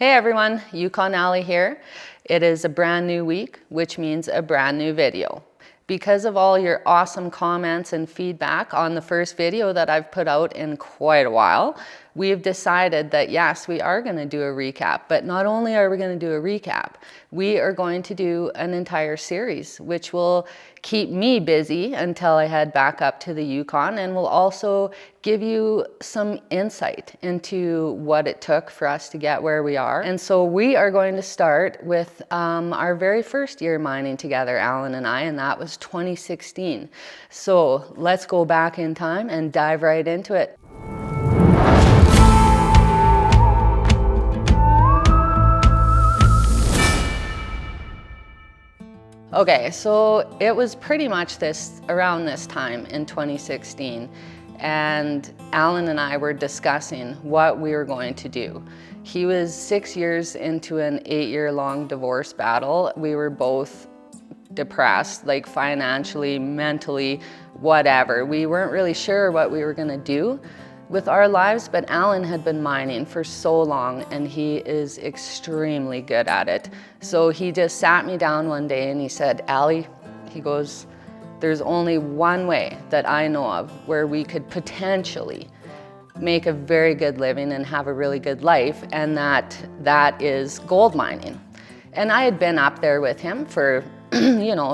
Hey everyone, Yukon Alley here. It is a brand new week, which means a brand new video. Because of all your awesome comments and feedback on the first video that I've put out in quite a while, we've decided that yes, we are going to do a recap. But not only are we going to do a recap, we are going to do an entire series, which will keep me busy until I head back up to the Yukon, and will also give you some insight into what it took for us to get where we are. And so we are going to start with our very first year mining together, Alan and I, and that was 2016. So let's go back in time and dive right into it. Okay, so it was pretty much around this time in 2016, and Alan and I were discussing what we were going to do. He was 6 years into an 8-year-long divorce battle. We were both depressed, like financially, mentally, whatever. We weren't really sure what we were gonna do with our lives, but Alan had been mining for so long and he is extremely good at it. So he just sat me down one day and he said, Allie, he goes, there's only one way that I know of where we could potentially make a very good living and have a really good life, and that is gold mining. And I had been up there with him for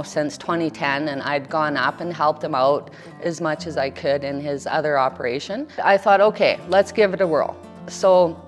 since 2010, and I'd gone up and helped him out as much as I could in his other operation. I thought, okay, let's give it a whirl. So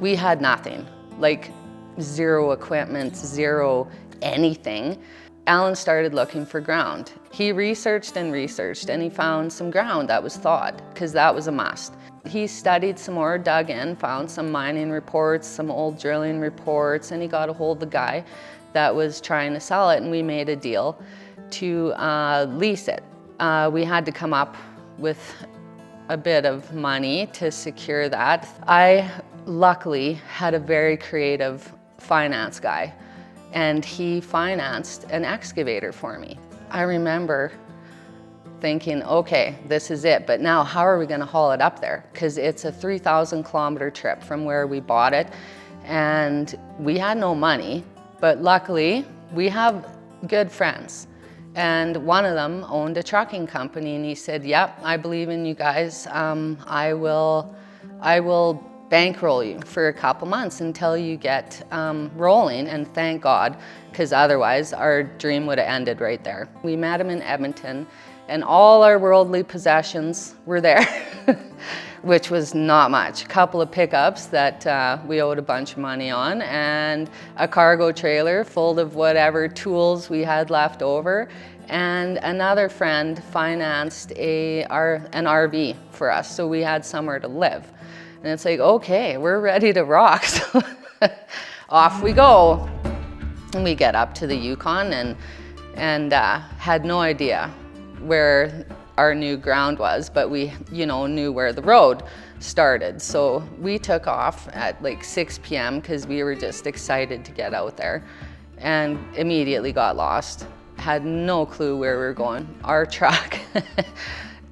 we had nothing, like zero equipment, zero anything. Alan started looking for ground. He researched and he found some ground that was thawed, because that was a must. He studied some more, dug in, found some mining reports, some old drilling reports, and he got a hold of the guy that was trying to sell it, and we made a deal to lease it. We had to come up with a bit of money to secure that. I luckily had a very creative finance guy, and he financed an excavator for me. I remember thinking, okay, this is it, but now how are we gonna haul it up there? Because it's a 3,000 kilometer trip from where we bought it, and we had no money. But luckily, we have good friends, and one of them owned a trucking company, and he said, yep, I believe in you guys. I will bankroll you for a couple months until you get rolling, and thank God, because otherwise our dream would have ended right there. We met him in Edmonton, and all our worldly possessions were there, which was not much. A couple of pickups that we owed a bunch of money on, and a cargo trailer full of whatever tools we had left over. And another friend financed an RV for us, so we had somewhere to live. And it's like, okay, we're ready to rock. So off we go. And we get up to the Yukon and had no idea where our new ground was, but we knew where the road started. So we took off at like 6 p.m. because we were just excited to get out there, and immediately got lost. Had no clue where we were going. Our truck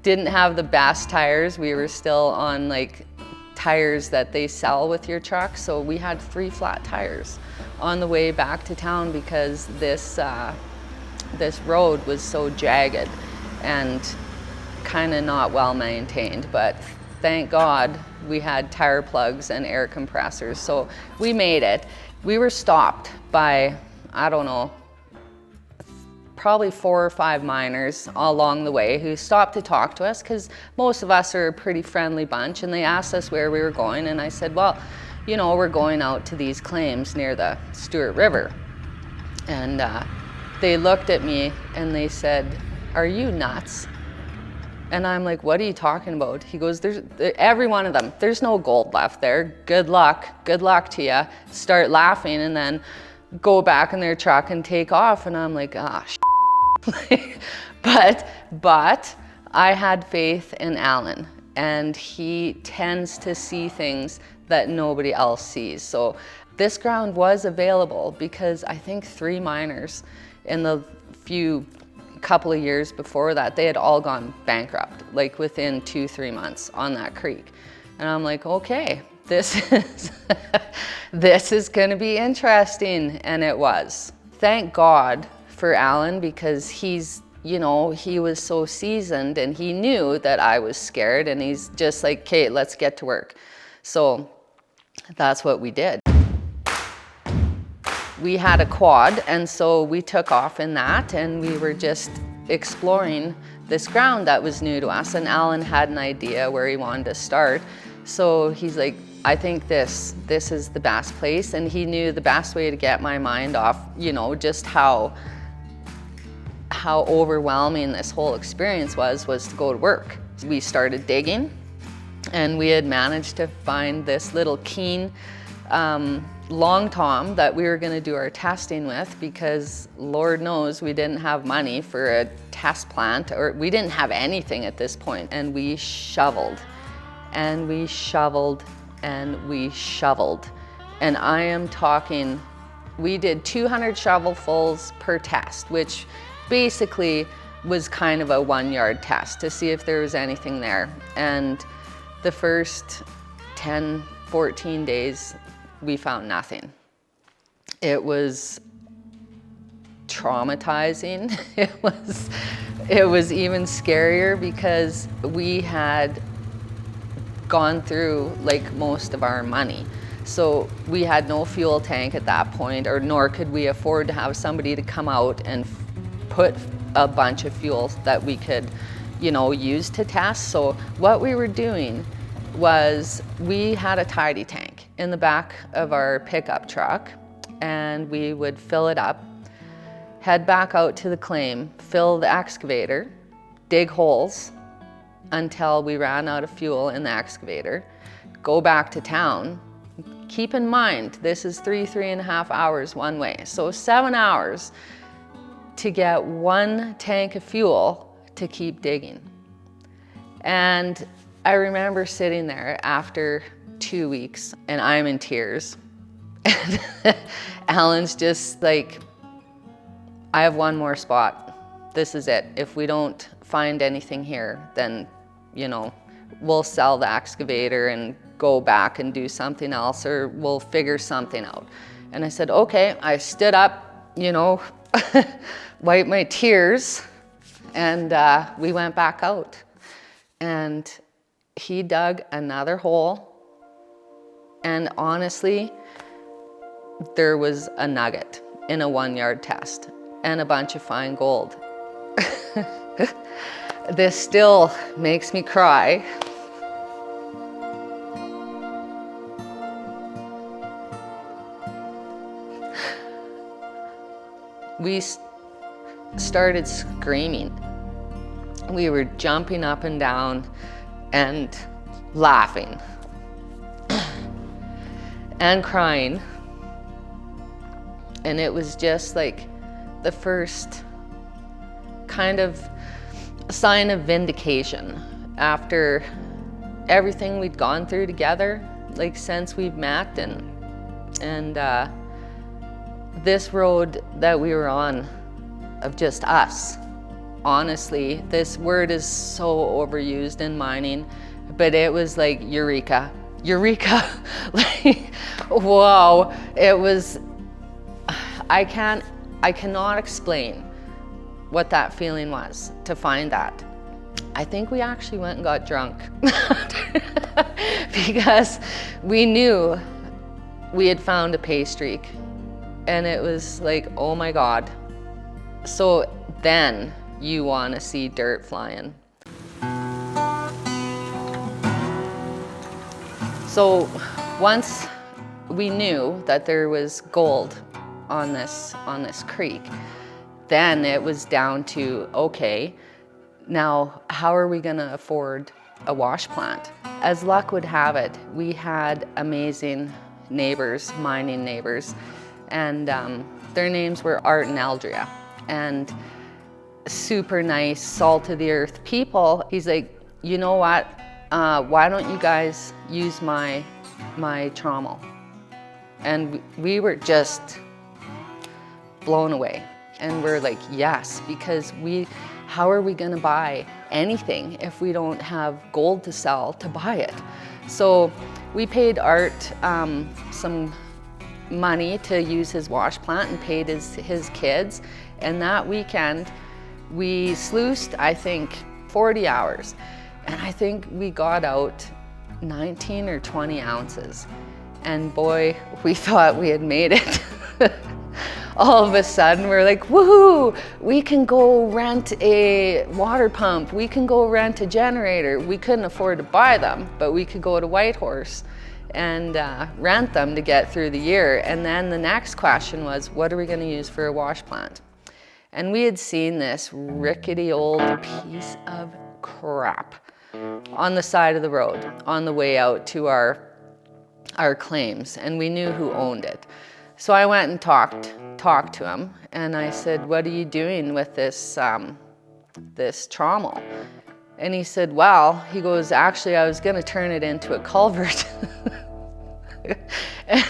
didn't have the best tires. We were still on like tires that they sell with your truck. So we had 3 flat tires on the way back to town because this road was so jagged and kind of not well maintained. But thank God we had tire plugs and air compressors, so we made it. We were stopped by, I don't know, probably 4 or 5 miners along the way who stopped to talk to us, because most of us are a pretty friendly bunch, and they asked us where we were going, and I said, well, we're going out to these claims near the Stewart River. And they looked at me and they said, are you nuts? And I'm like, what are you talking about? He goes, every one of them, there's no gold left there. Good luck to you. Start laughing and then go back in their truck and take off. And I'm like, ah, but I had faith in Alan, and he tends to see things that nobody else sees. So this ground was available because I think 3 miners in the couple of years before that, they had all gone bankrupt, like within 2-3 months on that creek. And I'm like, okay, this this is gonna be interesting, and it was. Thank God for Alan, because he's, you know, he was so seasoned and he knew that I was scared, and he's just like, okay, let's get to work. So that's what we did. We had a quad, and so we took off in that, and we were just exploring this ground that was new to us, and Alan had an idea where he wanted to start. So he's like, I think this is the best place, and he knew the best way to get my mind off, you know, just how overwhelming this whole experience was to go to work. We started digging, and we had managed to find this little keen long tom that we were going to do our testing with, because Lord knows we didn't have money for a test plant, or we didn't have anything at this point. And we shoveled and we shoveled and we shoveled, and I am talking, we did 200 shovelfuls per test, which basically was kind of a 1 yard test to see if there was anything there. And the first 10, 14 days, we found nothing. It was traumatizing. It was even scarier, because we had gone through like most of our money. So we had no fuel tank at that point, or nor could we afford to have somebody to come out and put a bunch of fuel that we could, you know, use to test. So what we were doing was, we had a tidy tank in the back of our pickup truck, and we would fill it up, head back out to the claim, fill the excavator, dig holes until we ran out of fuel in the excavator, go back to town. Keep in mind, this is 3.5 hours one way. So 7 hours to get 1 tank of fuel to keep digging. And I remember sitting there after 2 weeks, and I'm in tears. And Alan's just like, I have one more spot. This is it. If we don't find anything here, then, you know, we'll sell the excavator and go back and do something else, or we'll figure something out. And I said, okay. I stood up, you know, wiped my tears, and we went back out. And he dug another hole, and honestly, there was a nugget in a 1 yard test and a bunch of fine gold. This still makes me cry. We started screaming. We were jumping up and down and laughing and crying. And it was just like the first kind of sign of vindication after everything we'd gone through together, like since we've met, and this road that we were on of just us. Honestly, this word is so overused in mining, but it was like eureka, eureka. Like, whoa, it was, I cannot explain what that feeling was to find that. I think we actually went and got drunk because we knew we had found a Paystreak, and it was like, oh my God. So then you want to see dirt flying. So once we knew that there was gold on this creek, then it was down to, okay, now how are we going to afford a wash plant? As luck would have it, we had amazing neighbors, mining neighbors, and their names were Art and Eldria, and super nice, salt of the earth people. He's like, you know what, why don't you guys use my Trommel? And we were just blown away. And we're like, yes, because how are we gonna buy anything if we don't have gold to sell to buy it? So we paid Art some money to use his wash plant and paid his kids. And that weekend, we sluiced, I think, 40 hours. And I think we got out 19 or 20 ounces. And boy, we thought we had made it. All of a sudden, we're like, woohoo, we can go rent a water pump. We can go rent a generator. We couldn't afford to buy them, but we could go to Whitehorse and rent them to get through the year. And then the next question was, what are we gonna use for a wash plant? And we had seen this rickety old piece of crap on the side of the road on the way out to our claims, and we knew who owned it. So I went and talked to him, and I said, what are you doing with this trommel? And he said, well, he goes, actually, I was gonna turn it into a culvert. And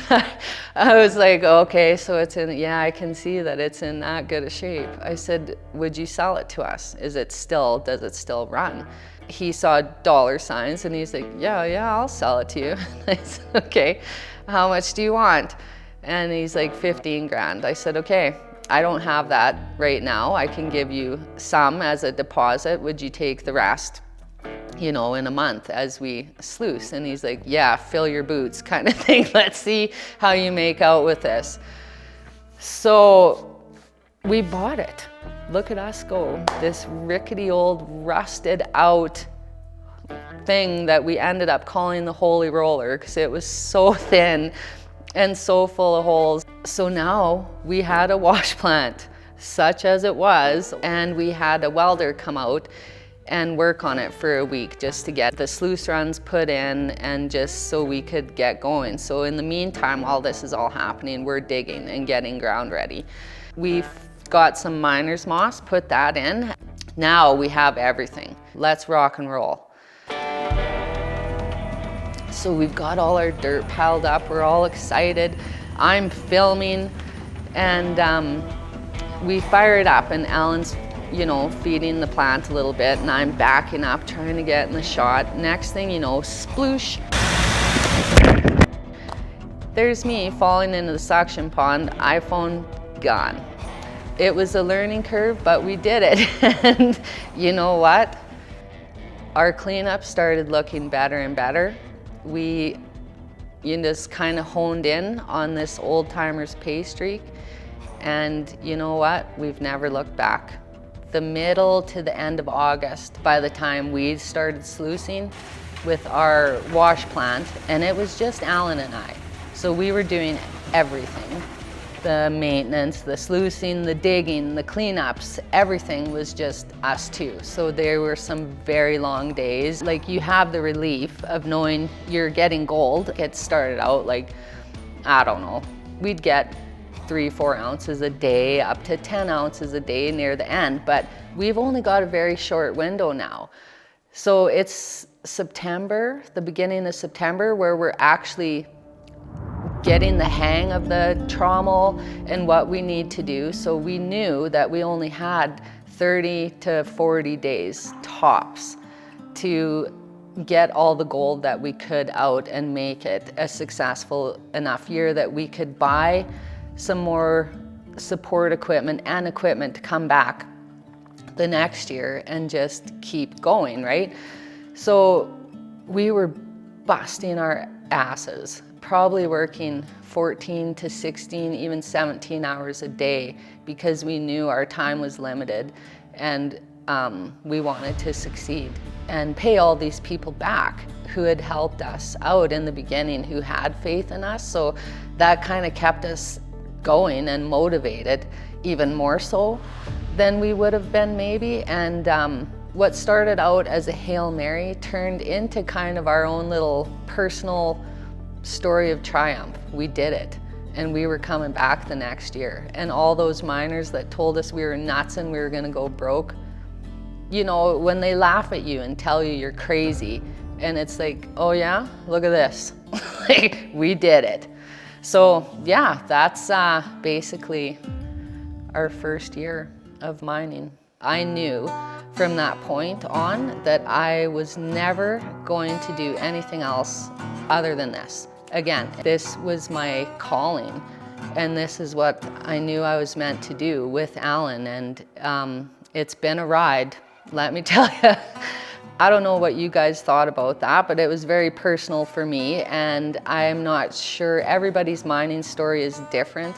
I was like, okay, so it's in, yeah, I can see that it's in that good a shape. I said, would you sell it to us? Does it still run? He saw dollar signs and he's like, yeah, I'll sell it to you. I said, okay, how much do you want? And he's like, 15 grand. I said, okay, I don't have that right now. I can give you some as a deposit. Would you take the rest, you know, in a month as we sluice? And he's like, yeah, fill your boots kind of thing. Let's see how you make out with this. So we bought it. Look at us go. This rickety old rusted out thing that we ended up calling the Holy Roller because it was so thin and so full of holes. So now we had a wash plant, such as it was, and we had a welder come out and work on it for a week just to get the sluice runs put in and just so we could get going. So in the meantime, while this is all happening, we're digging and getting ground ready. We've got some miner's moss, put that in. Now we have everything. Let's rock and roll. So we've got all our dirt piled up. We're all excited. I'm filming and we fire it up and Alan's, you know, feeding the plant a little bit and I'm backing up trying to get in the shot. Next thing you know, sploosh. There's me falling into the suction pond, iPhone gone. It was a learning curve, but we did it. And you know what? Our cleanup started looking better and better. We just kind of honed in on this old timer's Paystreak. And you know what? We've never looked back. The middle to the end of August, by the time we started sluicing with our wash plant, and it was just Alan and I. So we were doing everything. The maintenance, the sluicing, the digging, the cleanups, everything was just us two. So there were some very long days. Like you have the relief of knowing you're getting gold. It started out like, I don't know, we'd get 3-4 ounces a day, up to 10 ounces a day near the end, but we've only got a very short window now. So it's September, the beginning of September, where we're actually getting the hang of the trommel and what we need to do. So we knew that we only had 30 to 40 days tops to get all the gold that we could out and make it a successful enough year that we could buy some more support equipment and equipment to come back the next year and just keep going, right? So we were busting our asses, probably working 14 to 16, even 17 hours a day because we knew our time was limited and we wanted to succeed and pay all these people back who had helped us out in the beginning, who had faith in us. So that kind of kept us going and motivated even more so than we would have been maybe. And what started out as a Hail Mary turned into kind of our own little personal story of triumph. We did it and we were coming back the next year. And all those miners that told us we were nuts and we were gonna go broke, you know, when they laugh at you and tell you you're crazy and it's like, oh yeah, look at this. Like, we did it. So yeah, that's basically our first year of mining. I knew from that point on that I was never going to do anything else other than this. again, this was my calling, and this is what I knew I was meant to do with Alan, and it's been a ride, let me tell you. I don't know what you guys thought about that, but it was very personal for me, and I'm not sure, everybody's mining story is different.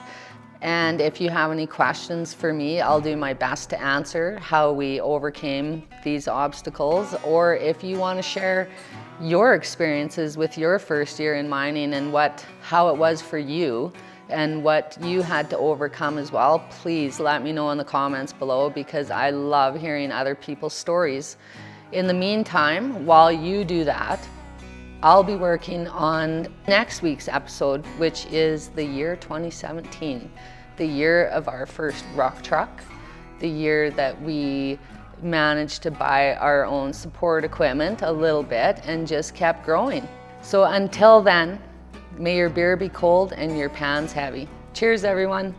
And if you have any questions for me, I'll do my best to answer how we overcame these obstacles, or if you want to share your experiences with your first year in mining and how it was for you and what you had to overcome as well, please let me know in the comments below, because I love hearing other people's stories. In the meantime, while you do that, I'll be working on next week's episode, which is the year 2017, the year of our first rock truck, the year that we managed to buy our own support equipment a little bit and just kept growing. So until then, may your beer be cold and your pans heavy. Cheers, everyone.